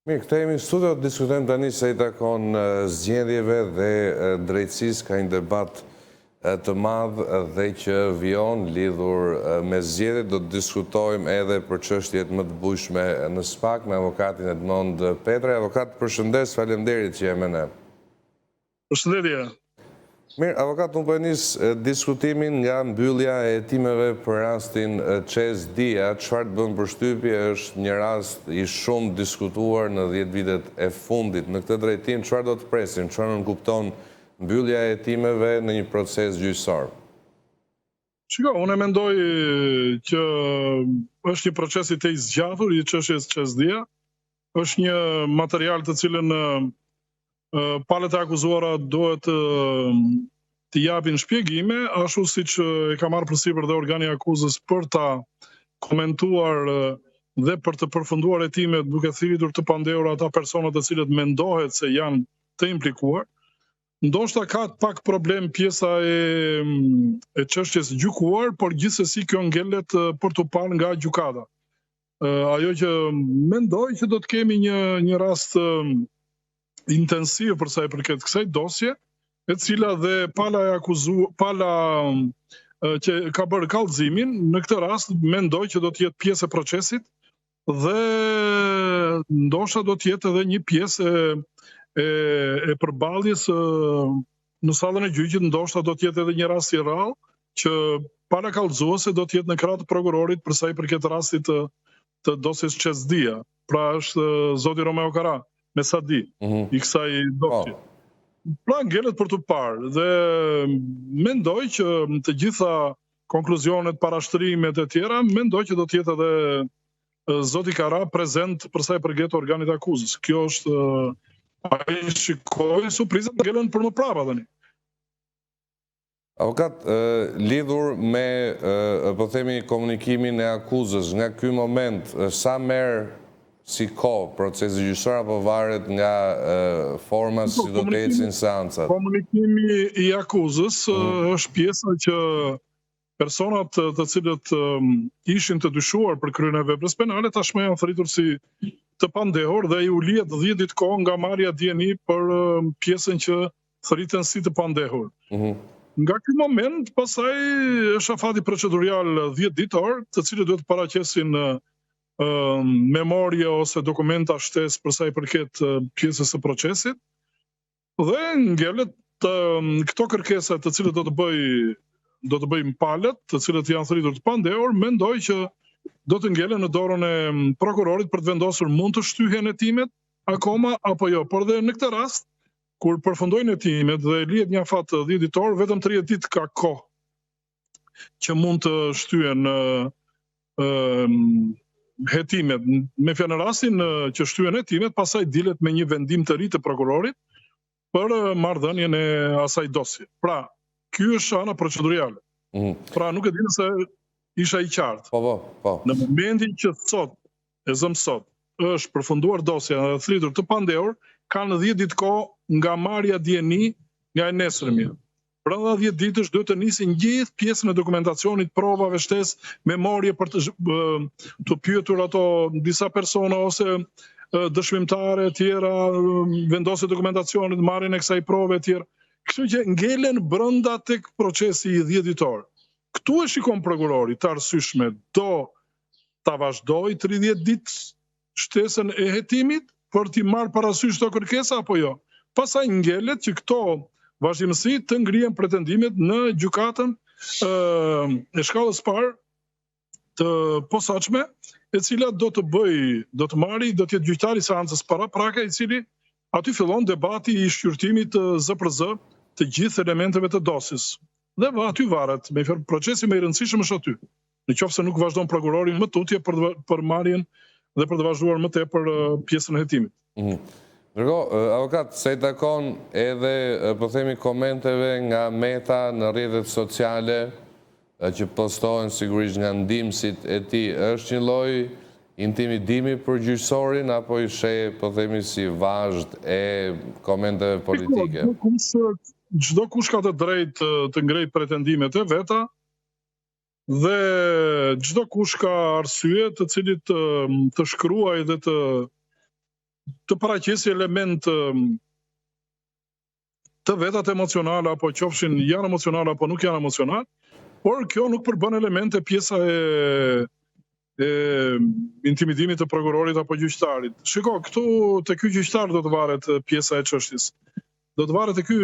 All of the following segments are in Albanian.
Mirë, kthehemi në studio, diskutojmë tani se i takon zgjedhjeve dhe drejtësisë. Ka një debat të madh dhe që vijon lidhur me zgjedhjet. Do të diskutojmë edhe për çështjet më të bujshme në SPAK me avokatin Edmond Petraj. Avokat, përshëndes, faleminderit që je me ne. Përshëndetje. Mirë, avokat, unë po nis diskutimin nga mbyllja e hetimeve për rastin Qez Dia. Çfarë të bën përshtypje është një rast i shumë diskutuar në 10 vitet e fundit. Në këtë drejtim, çfarë do të presim? Çfarë nënkupton mbyllja e hetimeve në një proces gjyqësor? Shiko, unë mendoj që është një proces i tej zgjatur i çështjes Qez Dia. Është një material të cilën palët e akuzuara duhet të japin shpjegime, ashtu siç e ka marrë përsipër dhe organi i akuzës për ta komentuar dhe për të përfunduar hetimet duke thiritur të pandehur ata persona të cilët mendohet se janë të implikuar. Ndoshta ka pak problem pjesa e çështjes gjykuar, por gjithsesi kjo ngelet për t'u parë nga gjykata. Ajo që mendoj që do të kemi një rast intensiv për sa i përket kësaj dosje, e cila dhe pala që ka bërë kallëzimin, në këtë rast mendoj që do të jetë pjesë e procesit dhe ndoshta do të jetë edhe një pjesë e përballjes në sallën e gjyqit, ndoshta do të jetë edhe një rast i rrallë që pala kallëzuese do të jetë në krah të prokurorit për sa i përket rastit të dosjes Qez Dia. Pra është zoti Romeo Kara me sa di i kësaj dosje. Pra ngelet për të parë dhe mendoj që të gjitha konkluzionet, parashtrimet e tjera, mendoj që do të jetë edhe zoti Kara prezent për sa i përket organit akuzës. Kjo është ai shikoj surprizën ngelen për më prapa tani. Avokat, lidhur me po themi komunikimin e akuzës, nga ky moment sa merr si kohë procesi gjyqësor apo varet nga forma si do të ecin seancat? Komunikimi i akuzës është pjesa që personat të cilët ishin të dyshuar për kryen e veprës penale tashmë janë thritur si të pandehur dhe u lihet 10 ditë kohë nga marrja dieni për pjesën që thriten si të pandehur. Nga ky moment pastaj është afati procedurial 10 ditor, të cilët duhet të paraqesin memorje ose dokumenta shtesë për sa i përket pjesës së procesit dhe ngelet këto kërkesa të cilët do të bëjmë palët, të cilët janë thritur të pandehur, mendoj që do të ngelen në dorën e prokurorit për të vendosur mund të shtyhen hetimet akoma apo jo, por dhe në këtë rast kur përfundojnë hetimet dhe lihet një afat 10 ditor, vetëm 30 ditë ka kohë që mund të shtyhen hetimet. Me fjalë rastin që shtyhen hetimet, pastaj dilet me një vendim të ri të prokurorit për marrëdhënien e asaj dosje. Pra, ky është ana proceduriale. Pra, nuk e di nëse isha i qartë. Po. Në momentin që sot është përfunduar dosja dhe thritur të pandehur, kanë 10 ditë kohë nga marrja dieni nga e nesërmja. Brenda 10 ditësh duhet të nisin gjithë pjesën e dokumentacionit, provave, shtesë, memorje për të pyetur ato disa persona ose dëshmimtare e tjera, vendosje dokumentacionit, marrjen e kësaj prove e tjera. Kështu që ngelen brenda tek procesi i 10 ditor. Ktu e shikon prokurori të arsyeshme, do ta vazhdoj 30 ditë shtesën e hetimit për t'i marrë parasysh këto kërkesa apo jo. Pastaj ngelet që këto vazhdimësi të ngrihen pretendimet në gjykatën e shkallës parë të posaçme, e cila do të jetë gjyqtari i seancës paraprake, i cili aty fillon debati i shqyrtimit të ZPRZ të gjithë elementeve të dosjes. Dhe aty varet, me fjalë procesi më i rëndësishëm është aty. Nëse nuk vazhdon prokurori më tutje për marrjen dhe për të vazhduar më tepër pjesën e hetimit. Ndërkohë, avokat, se i takon edhe, po themi, komenteve nga meta në rrjetet sociale që postohen sigurisht nga ndihmësit e tij, është një lloj intimidimi për gjyqësorin apo i sheh, po themi, si vazhd e komenteve politike? Çdo kush ka të drejtë të ngrejë pretendimet e veta dhe çdo kush ka arsye të cilit të shkruaj dhe të të paraqesë element të vetat emocionale, apo qofshin janë emocionale apo nuk janë emocionale, por kjo nuk përbën elemente pjesa e intimidimit të prokurorit apo gjyqtarit. Shiko, këtu te ky gjyqtar do të varet pjesa e çështjes. Do të varet te ky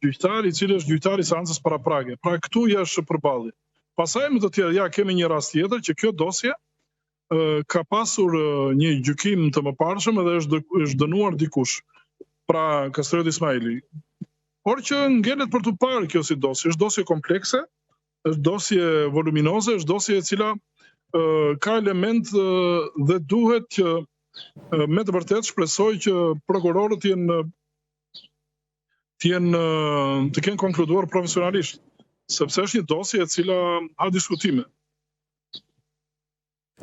gjyqtar i cili është gjyqtari i seancës paraprake. Pra këtu është përballje. Pastaj më të tjerë, ja kemi një rast tjetër që kjo dosje ka pasur një gjykim të mëparshëm dhe është dënuar dikush. Pra Kastriot Ismaili. Por që ngelet për të parë kjo si dosje, është dosje komplekse, është dosje voluminoze, është dosje e cila ka element dhe duhet që me të vërtet shpresoj që prokurorët të kenë konkluduar profesionalisht, sepse është një dosje e cila ha diskutime.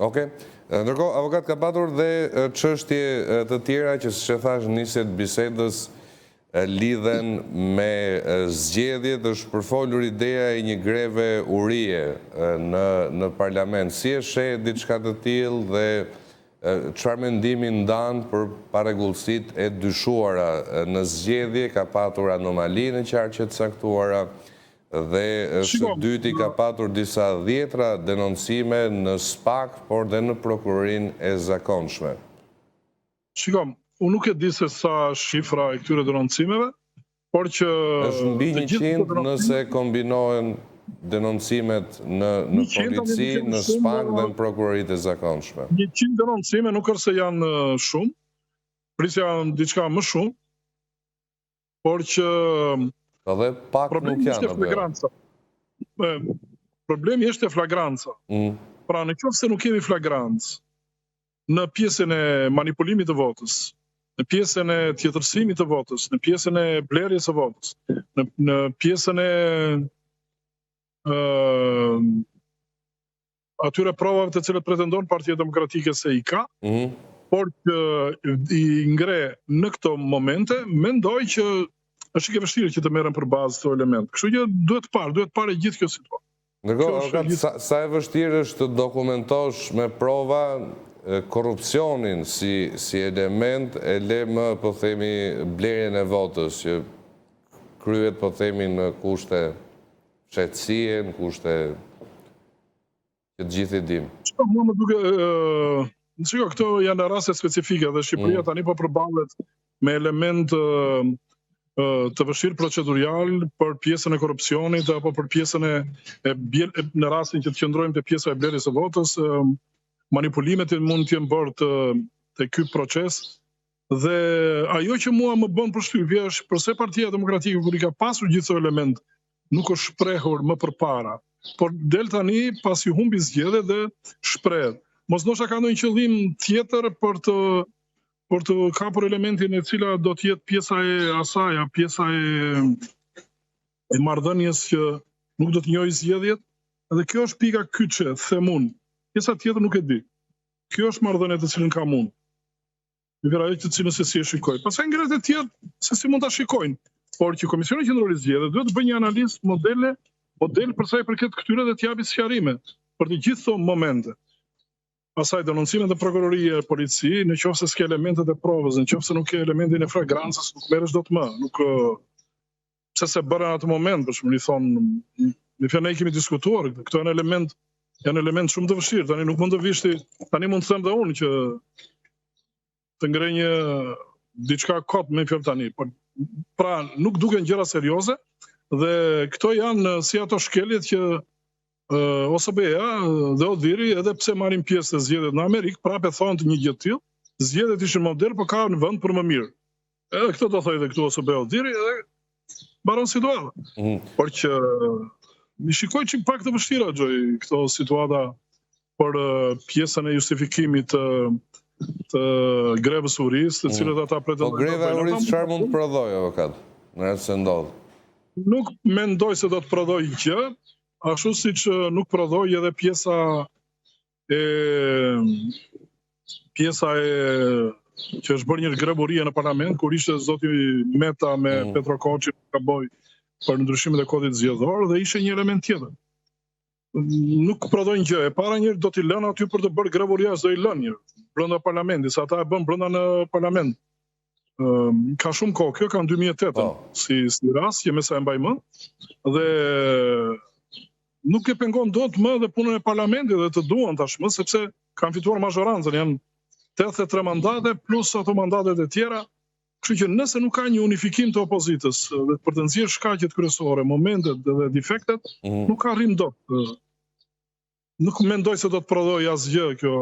Okej. Ndërkohë, avokat ka patur dhe çështje të tjera që siç e thash nisjet bisedës lidhen me zgjedhjet, është përfolur ideja e një greve urie në parlament. Si e sheh diçka të tillë dhe çfarë mendimi ndan për parregullsitë e dyshuara në zgjedhje, ka patur anomali në qarqe të caktuara dhe së dyti ka patur disa dhjetra denoncime në SPAK, por dhe në prokurorinë e zakonshme. Shikom, unë nuk e di se sa shifra e këtyre denoncimeve, por që është mbi 100 nëse kombinohen denoncimet në polici, në SPAK dhe në prokuroritë e zakonshme. 100 denoncime nuk është se janë shumë, prisja janë diçka më shumë, por që Dhe pak nuk janë. Problemi është e flagranca. Pra në qoftë se nuk kemi flagrancë në pjesën e manipulimit të votës, në pjesën e tjetërsimit të votës, në pjesën e blerjes së votës, në pjesën e atyre provave të cilët pretendon Partia Demokratike se i ka, por që i ngre në këto momente, mendoj që është i vështirë që të merren për bazë këto elemente. Kështu që duhet parë gjithë kjo situatë. Ndërkohë, sa e vështirë është të dokumentosh me prova korrupsionin si element e le më, po themi, blerjen e votës, që kryhet, po themi, në kushte fshehtësie, në kushte që të gjithë i dim. Mua më duke, këto janë raste specifike dhe Shqipëria tani po përballet me element të vështirë procedurial për pjesën e korrupsionit apo për pjesën në rastin që të qëndrojmë te pjesa e blerjes së votës, manipulimet mund të jenë bërë te ky proces dhe ajo që mua më bën përshtypje është pse Partia Demokratike kur i ka pasur gjithë këto element nuk është shprehur më përpara, por del tani pasi humbi zgjedhjet dhe shpreh. Mos ndoshta ka ndonjë qëllim tjetër për të kapur elementin e cila do të jetë pjesa e asaj, pjesa e marrëdhënies që nuk do të njohë zgjedhjet, dhe kjo është pika kyçe, them unë. Pjesa tjetër nuk e di. Kjo është marrëdhënia të cilën kam unë. Në ajo të cilën se si e shikoj. Pastaj ngjelet e tjera se si mund ta shikojnë, por që Komisioni Qendror i Zgjedhjeve duhet të bëjë një analizë model për sa i përket këtyre dhe të japë sqarime për të gjithë këto momente. Pastaj denoncimet e prokurorie e polici, në qoftë se s'ke elementet e provës, në qoftë se nuk ke elementin e flagrancës, nuk merresh dot më, nuk pse se bëra në atë moment, për shembull, i thonë, në fjalë ne kemi diskutuar, këto janë element shumë të vështirë, tani nuk mund të vish tani mund të them dhe unë që të ngrej një diçka kot me fjalë tani, pra nuk duken gjëra serioze dhe këto janë si ato shkeljet që OSBE-ja dhe Odhiri, edhe pse marrin pjesë të zgjedhjet në Amerikë, prapë thonë të një gjë të tillë, zgjedhjet ishin model, por ka në vend për më mirë. Edhe këto do thojë këtu OSBE Odhiri edhe mbaron situata. Por që mi shikoj çim pak të vështira Xhoj këto situata për pjesën e justifikimit të grevës uris, të cilët ata pretendojnë. Po greva e uris çfarë mund të prodhojë, avokat, në rast se ndodh? Nuk mendoj se do të prodhojë gjë, ashtu siç nuk prodhoi edhe pjesa e që është bërë një grevurie në parlament kur ishte zoti Meta me Petro Koçi ka boj për ndryshimin e kodit zgjedhor dhe ishte një element tjetër. nuk prodhojnë gjë. E para njërë do t'i lënë aty për të bërë grevur jashtë, do i lënë njërë brenda parlamentit, sa ata e bën brenda në parlament. Ka shumë kohë, kjo ka në 2008 si rast, që me sa e mbaj mend, dhe nuk e pengon dot më dhe punën e parlamentit dhe të duan tashmë, sepse kanë fituar mazhorancën, janë 83 mandate plus ato mandatet e tjera. Kështu që nëse nuk ka një unifikim të opozitës dhe për të nxjerrë shkaqet kryesore, momentet dhe defektet, nuk arrim dot. Nuk mendoj se do të prodhoj asgjë kjo.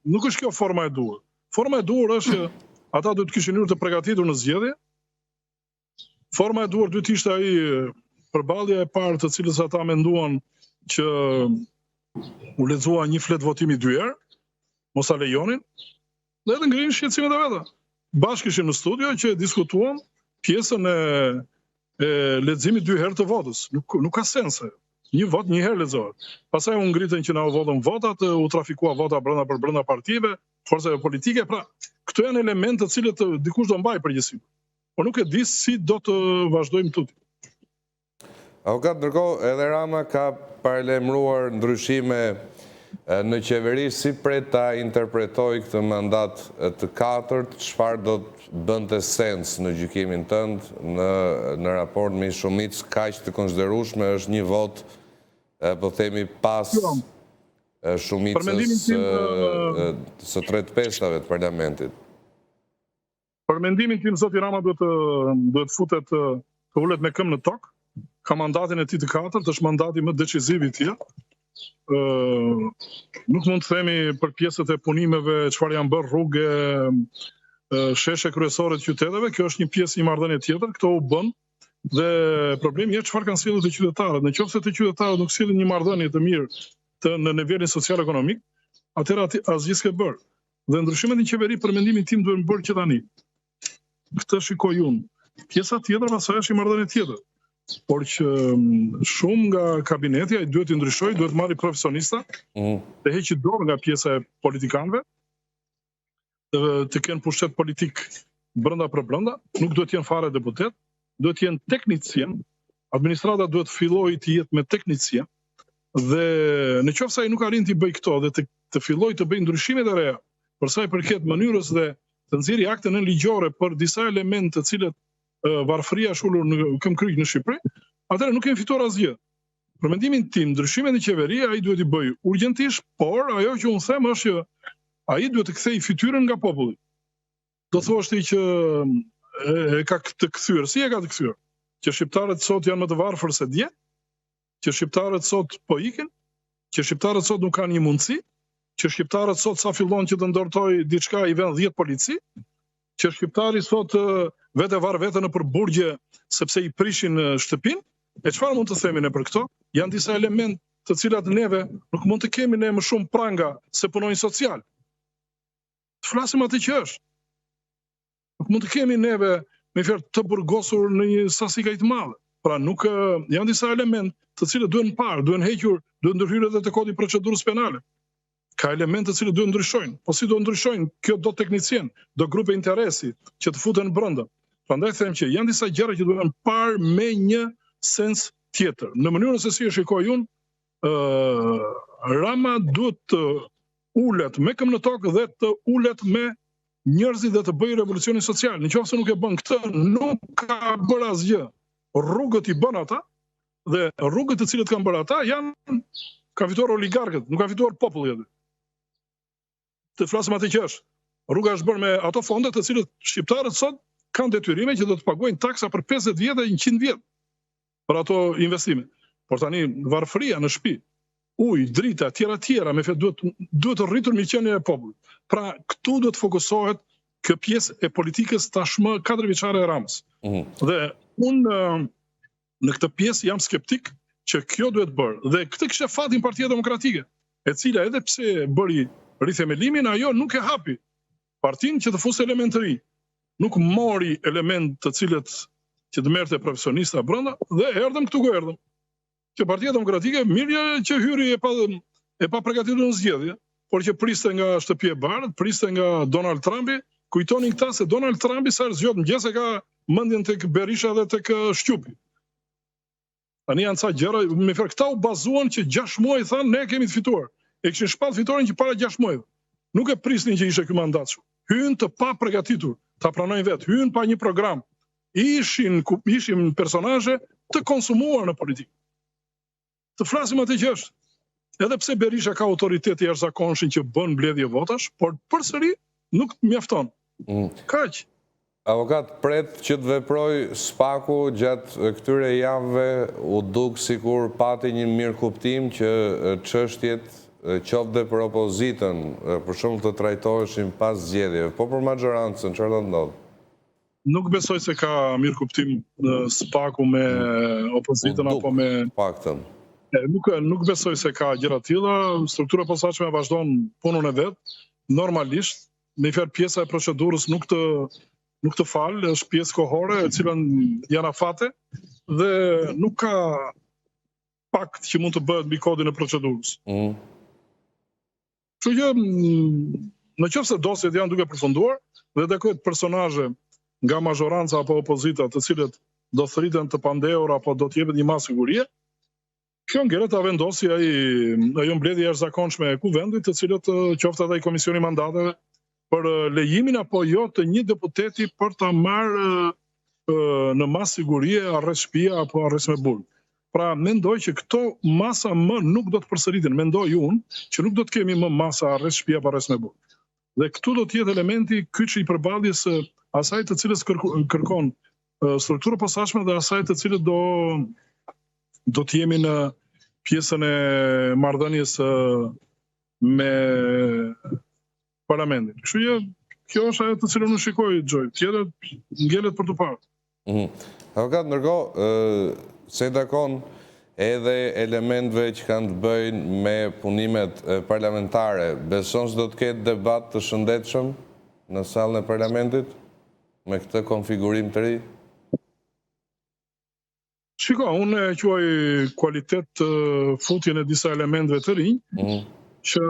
Nuk është kjo forma e duhur. Forma e duhur është që ata duhet të kishin të përgatitur në zgjedhje. Forma e duhur duhet ishte ai përballja e parë të cilës ata menduan që u lexua një flet votimi 2 herë, mos a lejonin, dhe edhe ngrihen shqetësimet e veta. Bashkë ishim në studio që diskutuam pjesën e leximit 2 herë të votës. Nuk ka sens. Një vot një herë lexohet. Pastaj u ngritën që na u votën votat, u trafikua vota brenda partive, forcave politike. Pra, këto janë elemente të cilët dikush do mbajë përgjegjësinë. Por nuk e di si do të vazhdojmë tuti. Avokat, ndërkohë edhe Rama ka paralajmëruar ndryshime në qeveri, si pret ta interpretoj këtë mandat të 4, çfarë do të bënte sens në gjykimin tënd në raport me shumicë kaq të konsiderueshme, është një vot, po themi pas shumicës së 3/5 të parlamentit. Për mendimin tim, zoti Rama duhet futet të ulet me këmbë në tokë. Ka mandatin e tij të 4, është mandati më decisiv i tij. Nuk mund të themi për pjesët e punimeve çfarë janë bërë rrugë, sheshe kryesore të qyteteve, kjo është një pjesë një marrëdhënie tjetër, këto u bën dhe problemi është çfarë kanë sjellur të qytetarët. Nëse të qytetarët nuk sillin një marrëdhënie të mirë në nivelin social-ekonomik, atëherë asgjë s'ka bërë. Dhe ndryshimet në qeveri për mendimin tim duhen bërë që tani. Këtë shikoj unë. Pjesa tjetër pastaj është një marrëdhënie tjetër. Por që shumë nga kabineti ai duhet të ndryshojë, duhet marrë profesionista, të heqë dorë nga pjesa e politikanëve, të kenë pushtet politik brenda për brenda, nuk duhet të jenë fare deputet, duhet të jenë teknicien, administrata duhet fillojë të jetë me teknicien, dhe në qoftë se ai nuk arrin të bëj këto dhe të fillojë të bëjë ndryshimet e reja, për sa i përket mënyrës dhe të nxjerrë akte nënligjore për disa elemente të cilët varfëria është ulur në këmbkryq në Shqipëri, atëherë nuk kemi fituar asgjë. Për mendimin tim, ndryshimet në qeveri ai duhet i bëjë urgjentisht, por ajo që unë them është që ai duhet të kthejë fytyrën nga populli. Do thoshte që e ka të kthyer, si e ka të kthyer? Që shqiptarët sot janë më të varfër se dje, që shqiptarët sot po ikin, që shqiptarët sot nuk kanë një mundësi, që shqiptarët sot sa fillon që të ndërtoj diçka i vën 10 polici, që shqiptari sot vetë varë vetë në përburgje sepse i prishin shtëpin, e çfarë mund të themi ne për këto? Janë disa elementë të cilat neve nuk mund të kemi ne më shumë pranga se punonjë social. Të flasim atë që është. Nuk mund të kemi neve me fjalë të burgosur në një sasi kaq të madhe. Pra nuk janë disa elementë të cilët duhen parë, duhen hequr, duhen ndryshuar edhe te kodi i procedurës penale. Ka elemente të cilët duhen ndryshojnë. Po si do ndryshojnë? Kjo do teknicien, do grupe interesi që të futen brenda. Prandaj them që janë disa gjëra që duhen parë me një sens tjetër. Në mënyrën se si e shikoj unë, Rama duhet të ulet me këmbë në tokë dhe të ulet me njerëzit dhe të bëjë revolucionin social. Nëse nuk e bën këtë, nuk ka bërë asgjë. Rrugët i bën ata dhe rrugët të cilët kanë bërë ata ka fituar oligarkët, nuk ka fituar populli aty. Të flasim atë që është. Rruga është bërë me ato fonde të cilët shqiptarët sot kanë detyrime që do të paguajnë taksa për 50 vjet dhe 100 vjet për ato investime. Por tani varfëria në shtëpi, ujë, drita, tjera, me fjalë duhet të rritur mirëqenien e popullit. Pra këtu duhet të fokusohet kjo pjesë e politikës tashmë 4 vjeçare e Ramës. Dhe unë në këtë pjesë jam skeptik që kjo duhet bërë. Dhe këtë kishte fatin Partia Demokratike, e cila edhe pse bëri rithemelimin, ajo nuk e hapi partinë që të fusë element të ri. Nuk mori element të cilët që të merrte profesionista brenda dhe erdhëm këtu ku erdhëm. Që Partia Demokratike mirë që hyri e pa përgatitur në zgjedhje, por që priste nga shtëpia e bardhë, priste nga Donald Trumpi, kujtonin këta se Donald Trumpi sa zgjot mëngjes e ka mendjen tek Berisha dhe tek Shqupi. Tani janë ca gjëra, me fjalë këta u bazuan që 6 muaj thanë ne kemi të fituar. E kishin shpall fitoren që para 6 muajve. Nuk e prisnin që ishte ky mandat. Hyn të pa përgatitur, ta pranojnë vetë, hyn pa një program. Ishin personazhe të konsumuar në politikë. Të flasim atë që është. Edhe pse Berisha ka autoritet i jashtëzakonshëm që bën mbledhje votash, por përsëri nuk mjafton. Kaq. Avokat, pret që të veproj SPAK-u gjatë këtyre javëve u duk sikur pati një mirë kuptim që çështjet qoftë dhe për opozitën, për shembull të trajtoheshin pas zgjedhjeve, po për maxhorancën çfarë do ndodh? Nuk besoj se ka mirë kuptim SPAK-u me opozitën apo me paktën. Nuk besoj se ka gjëra të tilla. Struktura e posaçme vazhdon punën e vet normalisht. Me fjalë pjesa e procedurës nuk të falë, është pjesë kohore e cilën janë afate dhe nuk ka pakt që mund të bëhet mbi kodin e procedurës. Kështu që në qoftë se dosjet janë duke përfunduar dhe takohet personazhe nga maxhoranca apo opozita të cilët do thriten të pandehur apo do të jepet një masë sigurie, kjo ngjelet ta vendosë ajo mbledhje e jashtëzakonshme e kuvendit, të cilët qoftë edhe komisioni mandateve për lejimin apo jo të një deputeti për ta marrë në masë sigurie arrest shtëpia apo arrest me burg. Pra mendoj që këto masa më nuk do të përsëriten, mendoj unë që nuk do të kemi më masa arrest shtëpia apo arrest me burg. Dhe këtu do të jetë elementi kyç i përballjes asaj të cilës kërkon struktura posaçme dhe asaj të cilët do të jemi në pjesën e marrëdhënies me parlamentin. Kështu që kjo është ajo të cilën unë shikoj, Gjoj. Tjetër ngjelet për të parë. Avokat, ndërkohë, se takon edhe elementve që kanë të bëjnë me punimet parlamentare, beson se do të ketë debat të shëndetshëm në sallën e parlamentit me këtë konfigurim të ri? Shiko, unë e quaj kualitet futjen e disa elementve të rinj, që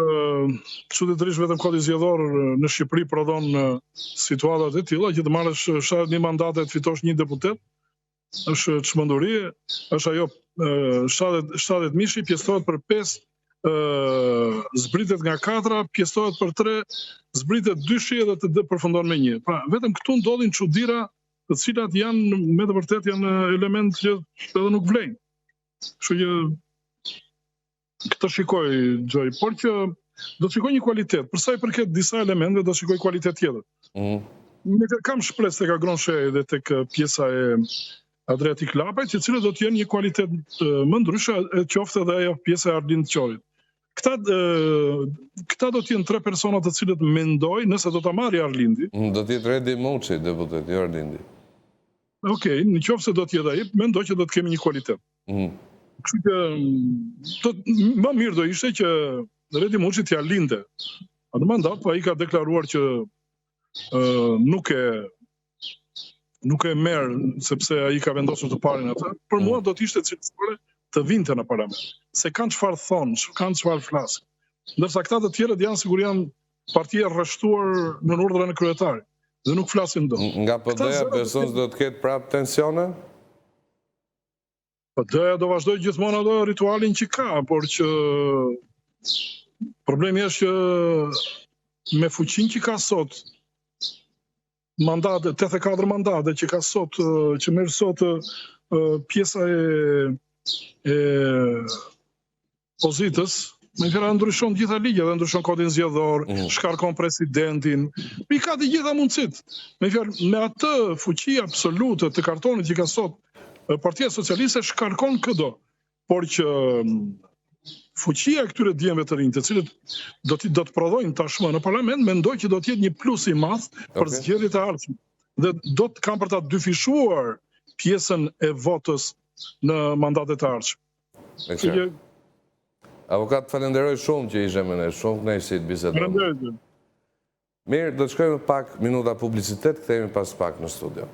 çuditërisht vetëm kodi zgjedhor në Shqipëri prodhon situatat e tilla, që të marrësh 71 mandate të fitosh një deputet, është çmenduri, është ajo 70 mishi pjesëtohet për 5, zbritet nga 4, pjesëtohet për 3, zbritet 2 dhe të përfundon me 1. Pra, vetëm këtu ndodhin çuditëra të cilat janë me të vërtetë janë element që edhe nuk vlejnë. Kështu që këtë shikoj, Gjoj, por që do të shikoj një kualitet. Për sa i përket disa elementeve, do të shikoj kualitet tjetër. Kam shpresë tek Agron Shej dhe tek pjesa e Adriatik Lapajt, që cilët do të jenë një kualitet më ndryshe, qoftë edhe ajo pjesa e Arlind Qorit. Këta do të jenë 3 persona të cilët mendoj, nëse do ta marrë Arlindi. Do të jetë Redi Muçi, deputet, jo Arlindi. Okej, në qoftë se do të jetë ai, mendoj që do të kemi një kualitet. Kështu që më mirë do ishte që Redi Muçi t'ia linte atë mandat, po ai ka deklaruar që nuk e merr sepse ai ka vendosur të parin atë. Për mua do të ishte cilësore të vinte në parlament. Se kanë çfarë thonë, kanë çfarë flasin. Ndërsa këta të tjerët janë sigurisht janë partia rreshtuar në urdhërën e kryetarit dhe nuk flasin dot. Nga PD-ja beson se do të ketë prap tensione? PD-ja do vazhdoj gjithmonë ato ritualin që ka, por që problemi është që me fuqinë që ka sot, mandate, 84 mandate që ka sot, që merr sot pjesa e pozitës, me fjala ndryshon gjitha ligjet, dhe ndryshon kodin zgjedhor, shkarkon presidentin, i ka të gjitha mundësit. Me fjalë, me atë fuqi absolute të kartonit që ka sot, Partia Socialiste shkarkon këdo, por që fuqia e këtyre djemve të rinj, të cilët do të prodhojnë tashmë në parlament, mendoj që do të jetë një plus i madh për zgjedhjet e ardhshme. Dhe do të kanë për ta dyfishuar pjesën e votës në mandatet e ardhshme. Avokat, falenderoj shumë që ishe me ne, shumë kënaqësi të bisedojmë. Mirë, do të shkojmë pak minuta publicitet, kthehemi pas pak në studio.